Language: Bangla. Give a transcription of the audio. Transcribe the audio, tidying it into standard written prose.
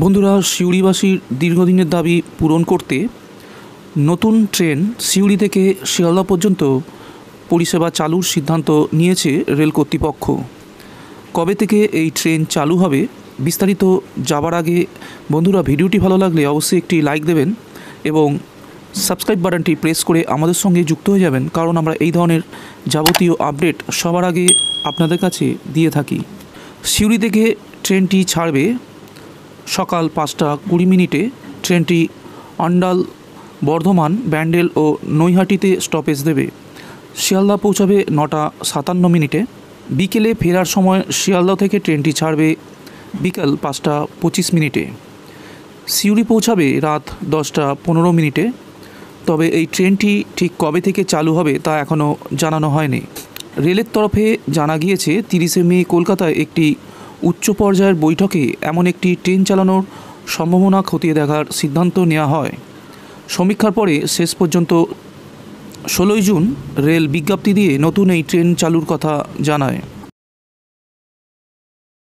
বন্ধুরা, সিউড়িবাসীর দীর্ঘদিনের দাবি পূরণ করতে নতুন ট্রেন সিউড়ি থেকে শিয়ালদা পর্যন্ত পরিষেবা চালুর সিদ্ধান্ত নিয়েছে রেল কর্তৃপক্ষ। কবে থেকে এই ট্রেন চালু হবে বিস্তারিত যাবার আগে বন্ধুরা, ভিডিওটি ভালো লাগলে অবশ্যই একটি লাইক দেবেন এবং সাবস্ক্রাইব বাটনটি প্রেস করে আমাদের সঙ্গে যুক্ত হয়ে যাবেন, কারণ আমরা এই ধরনের যাবতীয় আপডেট সবার আগে আপনাদের কাছে দিয়ে থাকি। সিউড়ি থেকে ট্রেনটি ছাড়বে সকাল 5টা 20 মিনিটে। ট্রেনটি অন্ডাল, বর্ধমান, ব্যান্ডেল ও নৈহাটিতে স্টপেজ দেবে। শিয়ালদা পৌঁছাবে 9টা 57 মিনিটে। বিকেলে ফেরার সময় শিয়ালদা থেকে ট্রেনটি ছাড়বে বিকাল 5টা 25 মিনিটে। সিউড়ি পৌঁছাবে রাত 10টা 15 মিনিটে। তবে এই ট্রেনটি ঠিক কবে থেকে চালু হবে তা এখনও জানানো হয়নি। রেলের তরফে জানা গিয়েছে 30শে মে কলকাতায় একটি উচ্চ পর্যায়ের বৈঠকে এমন একটি ট্রেন চালানোর সম্ভাবনা খতিয়ে দেখার সিদ্ধান্ত নেওয়া হয়। সমীক্ষার পরে শেষ পর্যন্ত 16ই জুন রেল বিজ্ঞপ্তি দিয়ে নতুন এই ট্রেন চালুর কথা জানায়।